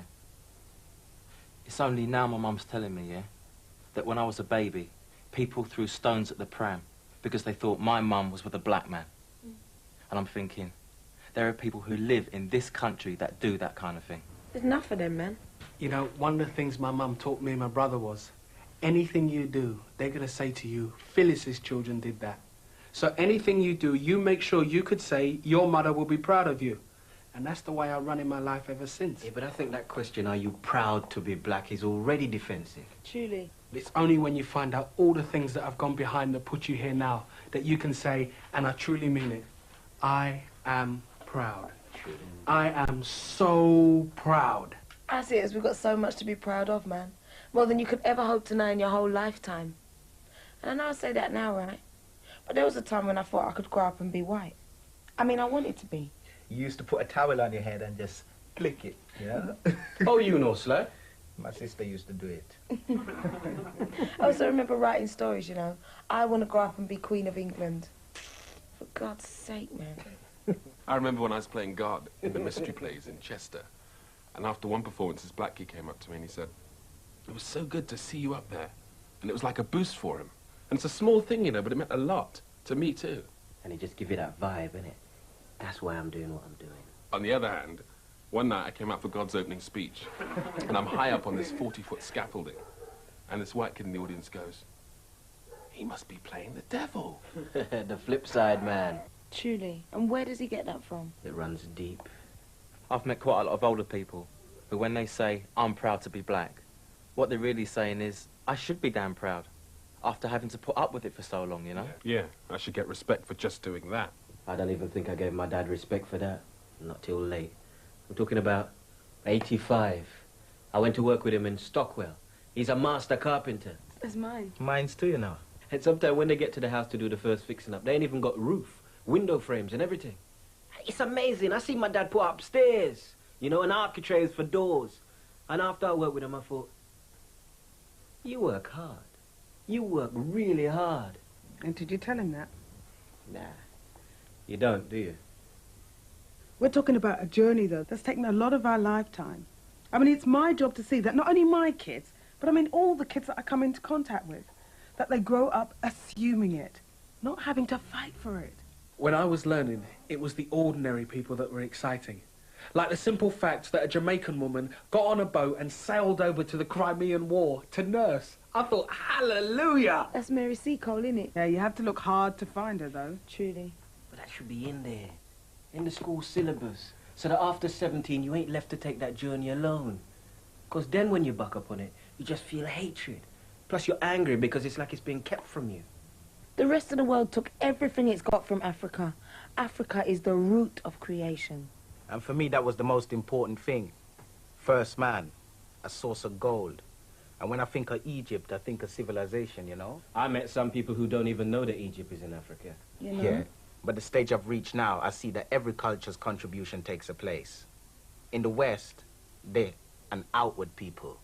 It's only now my mum's telling me, yeah, that when I was a baby, people threw stones at the pram because they thought my mum was with a black man. And I'm thinking, there are people who live in this country that do that kind of thing.
There's enough of them, man.
You know, one of the things my mum taught me and my brother was, anything you do, they're going to say to you, Phyllis's children did that. So anything you do, you make sure you could say your mother will be proud of you. And that's the way I run in my life ever since.
Yeah, but I think that question, are you proud to be black, is already defensive.
Truly.
It's only when you find out all the things that have gone behind that put you here now that you can say, and I truly mean it, I am proud. I am so proud.
I see it as we've got so much to be proud of, man. More than you could ever hope to know in your whole lifetime. And I know I say that now, right? But there was a time when I thought I could grow up and be white. I mean, I wanted to be.
You used to put a towel on your head and just click it, yeah?
Oh, you know, Sly.
My sister used to do it.
I also remember writing stories, you know. I want to grow up and be Queen of England. For God's sake, man.
I remember when I was playing God in the mystery plays in Chester, and after one performance, this black kid came up to me and he said, "It was so good to see you up there." And it was like a boost for him. And it's a small thing, you know, but it meant a lot to me too.
And it just give you that vibe, innit? That's why I'm doing what I'm doing.
On the other hand, one night I came out for God's opening speech, and I'm high up on this 40-foot scaffolding, and this white kid in the audience goes, "He must be playing the devil."
The flip side, man.
Truly. And where does he get that from?
It runs deep.
I've met quite a lot of older people who, when they say, "I'm proud to be black," what they're really saying is, I should be damn proud, after having to put up with it for so long, you know?
Yeah, I should get respect for just doing that.
I don't even think I gave my dad respect for that. Not till late. I'm talking about 85. I went to work with him in Stockwell. He's a master carpenter.
That's mine.
Mine's too, you know.
And sometimes when they get to the house to do the first fixing up, they ain't even got roof, window frames and everything. It's amazing. I see my dad put upstairs, you know, and architraves for doors. And after I worked with him, I thought, you work hard. You work really hard.
And did you tell him that?
Nah, you don't, do you?
We're talking about a journey, though, that's taken a lot of our lifetime. I mean, it's my job to see that not only my kids, but I mean all the kids that I come into contact with, that they grow up assuming it, not having to fight for it.
When I was learning, it was the ordinary people that were exciting. Like the simple fact that a Jamaican woman got on a boat and sailed over to the Crimean War to nurse. I thought, hallelujah!
That's Mary Seacole, innit?
Yeah, you have to look hard to find her, though.
Truly.
But that should be in there, in the school syllabus, so that after 17 you ain't left to take that journey alone. Because then when you buck up on it, you just feel hatred. Plus you're angry because it's like it's being kept from you.
The rest of the world took everything it's got from Africa. Africa is the root of creation.
And for me, that was the most important thing. First man, a source of gold. And when I think of Egypt, I think of civilization, you know?
I met some people who don't even know that Egypt is in Africa.
You know?
Yeah. But the stage I've reached now, I see that every culture's contribution takes a place. In the West, they're an outward people.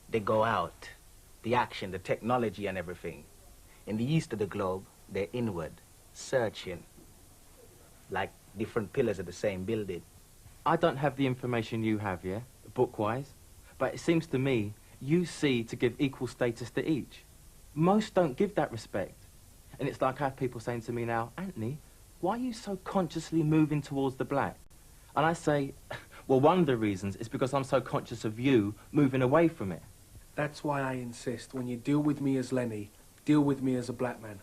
They go out. The action, the technology and everything. In the east of the globe, they're inward, searching. Like different pillars of the same building.
I don't have the information you have, yeah, book-wise, but it seems to me you see to give equal status to each. Most don't give that respect. And it's like I have people saying to me now, "Anthony, why are you so consciously moving towards the black?" And I say, well, one of the reasons is because I'm so conscious of you moving away from it.
That's why I insist, when you deal with me as Lennie, deal with me as a black man.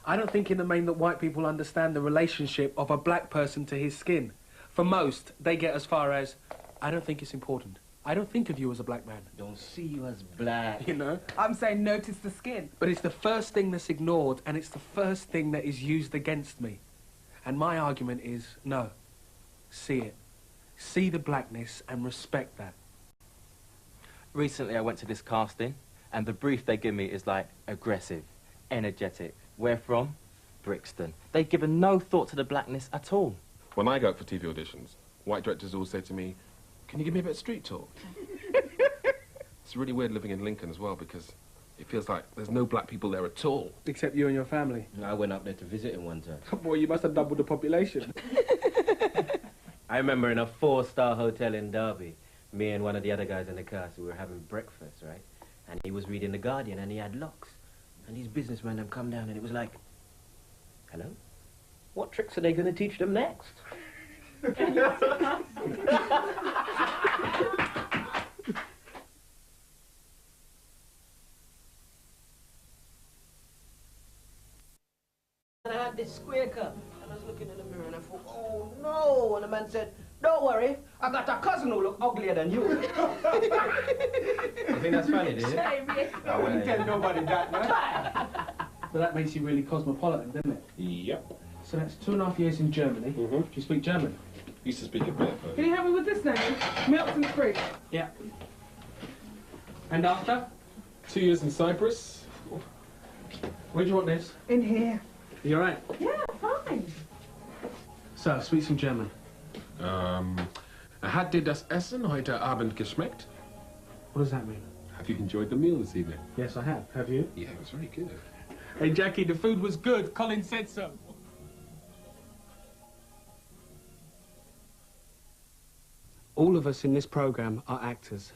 I don't think in the main that white people understand the relationship of a black person to his skin. For most, they get as far as, I don't think it's important. I don't think of you as a black man.
Don't see you as black.
You know?
I'm saying notice the skin.
But it's the first thing that's ignored, and it's the first thing that is used against me. And my argument is, no. See it. See the blackness and respect that.
Recently I went to this casting, and the brief they give me is like aggressive, energetic. Where from? Brixton. They've given no thought to the blackness at all.
When I go out for TV auditions, white directors always say to me, "Can you give me a bit of street talk?" It's really weird living in Lincoln as well, because it feels like there's no black people there at all.
Except you and your family.
I went up there to visit him one time.
Boy, you must have doubled the population.
I remember in a 4-star hotel in Derby, me and one of the other guys in the cast, we were having breakfast, right? And he was reading The Guardian, and he had locks. And these businessmen have come down, and it was like, hello? What tricks are they going to teach them next? And I had this square cup, and I was looking in the mirror, and I thought, oh no! And the man said, don't worry, I got a cousin who look uglier than you. You think that's funny, do you?
I wouldn't tell nobody that, man. So that makes you really cosmopolitan, doesn't it?
Yep.
So that's 2.5 years in Germany. Do you speak German?
Used to speak a bit,
Can
but...
you help me with this now? Milton Creek.
Yeah. And after?
2 years in Cyprus.
Where do you want this?
In here.
You all right?
Yeah, fine.
So, speak some German.
Hat dir das Essen heute Abend geschmeckt?
What does that mean?
Have you enjoyed the meal this evening?
Yes, I have. Have you?
Yeah, it was very good.
Hey, Jackie, the food was good. Colin said so. All of us in this program are actors,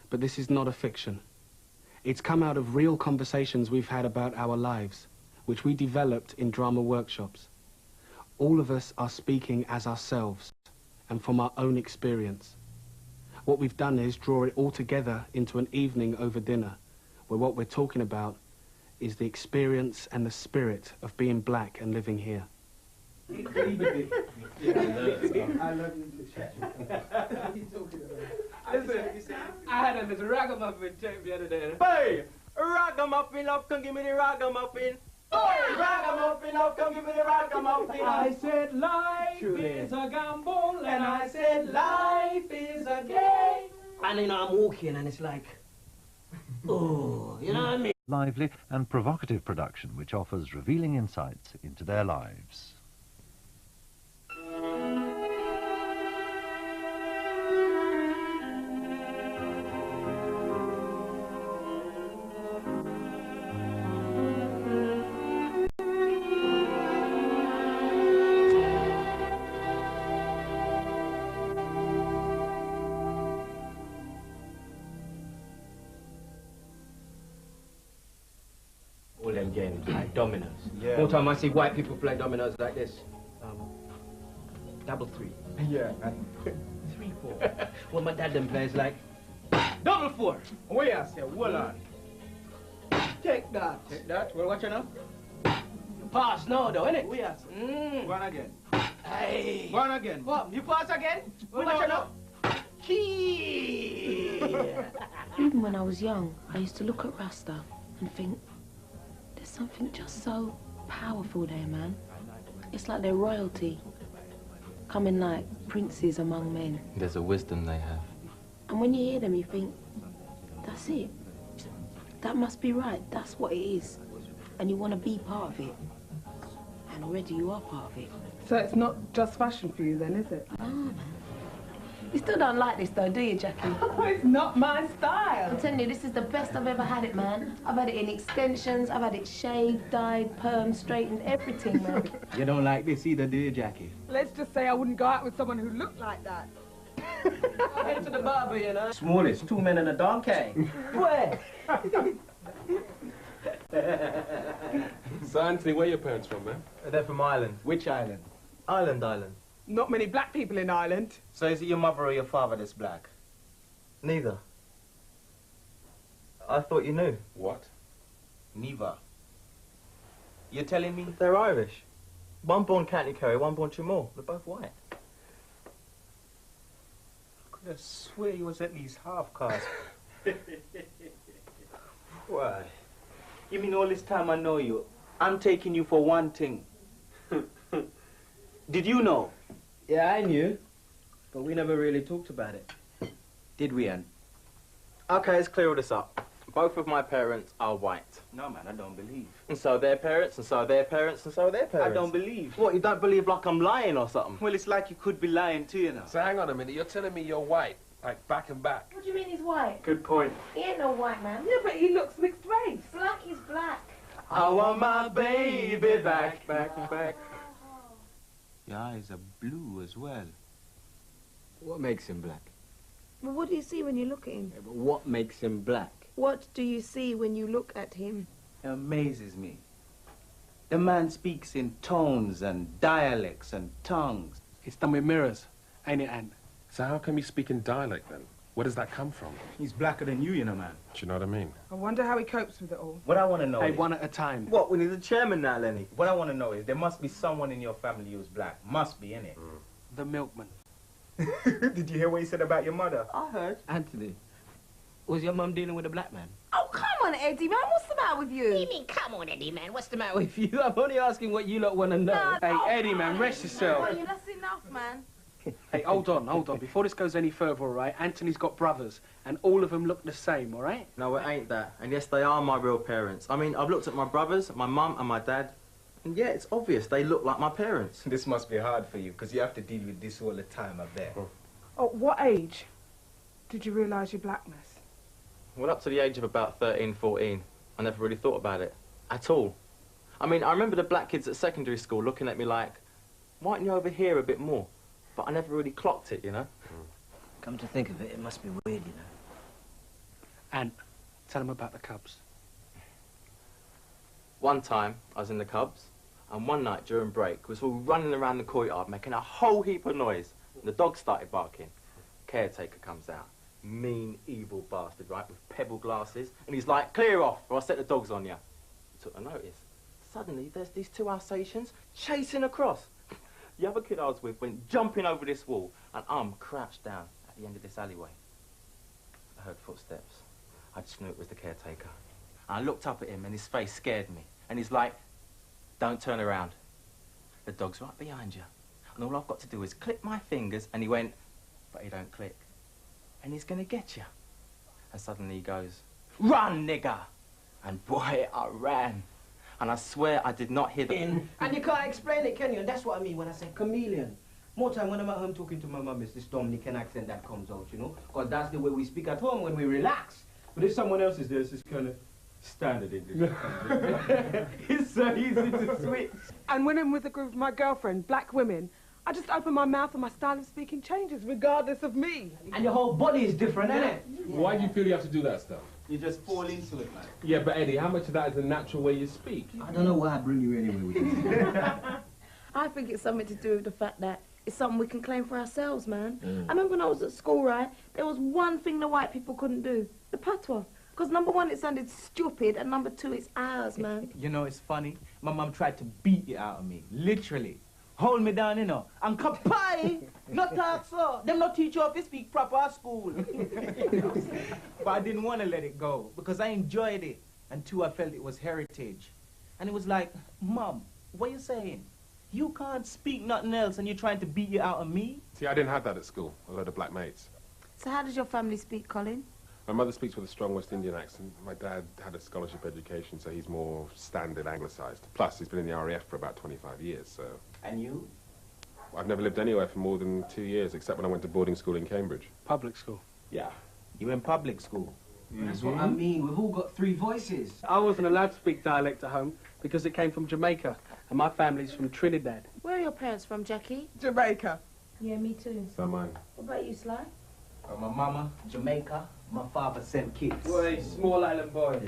but this is not a fiction. It's come out of real conversations we've had about our lives, which we developed in drama workshops. All of us are speaking as ourselves and from our own experience. What we've done is draw it all together into an evening over dinner, where what we're talking about is the experience and the spirit of being black and living here.
I love you. Listen, I had a little ragamuffin tape the other day.
Hey! Ragamuffin, love, come give me the ragamuffin. Hey! Ragamuffin, love, come give me the ragamuffin.
I said life is a gamble, and I said life is a game. And you know, I'm walking, and it's like, oh, you know what I mean?
Lively and provocative production which offers revealing insights into their lives.
All them games, like dominoes.
Yeah.
More time I see white people play dominoes like this. Double three.
Yeah.
3-4. Well, my dad them plays like
Double 4. Where I say, hold on. Take that.
Take that. Well, watch it now.
You pass now, though, innit? We are.
Go on again.
Hey.
Go on again.
What? You pass again?
Well, watch it now.
Even when I was young, I used to look at Rasta and think, there's something just so powerful there, man. It's like they're royalty, coming like princes among men.
There's a wisdom they have.
And when you hear them, you think, that's it. That must be right. That's what it is. And you want to be part of it. And already you are part of it.
So it's not just fashion for you then, is it?
No, man. You still don't like this though, do you, Jackie?
Oh, it's not my style.
I'm telling you, this is the best I've ever had it, man. I've had it in extensions, I've had it shaved, dyed, perm, straightened, everything, man.
You don't like this either, do you, Jackie?
Let's just say I wouldn't go out with someone who looked like that.
I head to the barber, you know. Smallest, 2 men and a donkey. Where?
So, Anthony, where are your parents from, man?
They're from Ireland.
Which island?
Island.
Not many black people in Ireland.
So is it your mother or your father that's black?
Neither. I thought you knew.
What?
Neither. You're telling me?
They're Irish. One born County Kerry, one born Tramore. They're both white.
I could have swear you was at least half caste. Why? You mean all this time I know you? I'm taking you for one thing. Did you know? Yeah, I knew. But we never really talked about it. Did we, Ann?
Okay, let's clear all this up. Both of my parents are white.
No, man, I don't believe.
And so their parents, and so their parents, and so their parents.
I don't believe.
What, you don't believe like I'm lying or something?
Well, it's like you could be lying too, you know.
So hang on a minute, you're telling me you're white, like back and back?
What do you mean he's white?
Good point.
He ain't no white man.
Yeah, but he looks mixed race.
Black is black.
I want my baby back.
Your eyes are blue as well.
What makes him black?
Well, what do you see when you look at him?
Yeah, but what makes him black?
What do you see when you look at him?
It amazes me. The man speaks in tones and dialects and tongues.
It's done with mirrors, ain't it, Ant?
So how come you speak in dialect, then? Where does that come from?
He's blacker than you know, man.
Do you know what I mean?
I wonder how he copes with it all.
What I want to know
Hey,
is...
one at a time.
What, we need a chairman now, Lenny?
What I want to know is there must be someone in your family who's black. Must be, innit?
The milkman.
Did you hear what he said about your mother?
I heard.
Anthony, was your mum dealing with a black man?
Oh, come on, Eddie, man. What's the matter with you?
You mean, come on, Eddie, man. What's the matter with
With you? I'm only asking what you lot want to know.
Hey, Eddie, man, rest yourself.
Oh, that's enough, man.
Hey, hold on. Before this goes any further, all right? Anthony's got brothers, and all of them look the same, all right?
No, it ain't that. And yes, they are my real parents. I mean, I've looked at my brothers, my mum and my dad, And yeah, it's obvious they look like my parents.
This must be hard for you, because you have to deal with this all the time, I bet.
At what age did you realise your blackness?
Well, up to the age of about 13, 14, I never really thought about it at all. I mean, I remember the black kids at secondary school looking at me like, why aren't you over here a bit more? But I never really clocked it, you know?
Come to think of it, it must be weird, you know.
And tell them about the cubs.
One time, I was in the Cubs, and one night during break, we was all running around the courtyard making a whole heap of noise. And the dog started barking. Caretaker comes out. Mean, evil bastard, right, with pebble glasses. And he's like, clear off, or I'll set the dogs on you. He took a notice. Suddenly, there's these two Alsatians chasing across. The other kid I was with went jumping over this wall, and I'm crouched down at the end of this alleyway. I heard footsteps. I just knew it was the caretaker. And I looked up at him, and his face scared me. And he's like, don't turn around. The dog's right behind you. And all I've got to do is click my fingers, and he went, but he don't click. And he's gonna get you. And suddenly he goes, run, nigger! And boy, I ran. And I swear I did not hear the...
And you can't explain it, can you? And that's what I mean when I say chameleon. More time when I'm at home talking to my mum, it's this Dominican accent that comes out, you know? Because that's the way we speak at home when we relax. But if someone else is there, it's this kind of standard English. It's so easy to switch.
And when I'm with a group of my girlfriend, black women, I just open my mouth and my style of speaking changes, regardless of me.
And your whole body is different, isn't it?
Why do you feel you have to do that stuff?
You just fall into it, man.
Yeah, but Eddie, how much of that is the natural way you speak?
I don't know why I bring you anyway with this.
I think it's something to do with the fact that it's something we can claim for ourselves, man. I remember when I was at school, right, there was one thing the white people couldn't do, the patois. Because number one, it sounded stupid, and number two, it's ours, man.
You know, it's funny. My mum tried to beat it out of me, literally. Hold me down, you know. And kapai! Not talk so. Them not teach you how to speak proper at school. But I didn't want to let it go, because I enjoyed it. And two, I felt it was heritage. And it was like, Mum, what are you saying? You can't speak nothing else, and you're trying to beat it out of me?
See, I didn't have that at school. A load of black mates.
So how does your family speak, Colin?
My mother speaks with a strong West Indian accent. My dad had a scholarship education, so he's more standard anglicised. Plus, he's been in the RAF for about 25 years, so...
And you?
I've never lived anywhere for more than 2 years, except when I went to boarding school in Cambridge.
Public school.
Yeah. You in public school?
That's what I mean. We've all got three voices.
I wasn't allowed to speak dialect at home because it came from Jamaica, and my family's from Trinidad.
Where are your parents from, Jacqui?
Jamaica.
Yeah, me too.
So mine.
What about you, Sly?
My mama, Jamaica. My father, St. Kitts.
Boy, small island boy.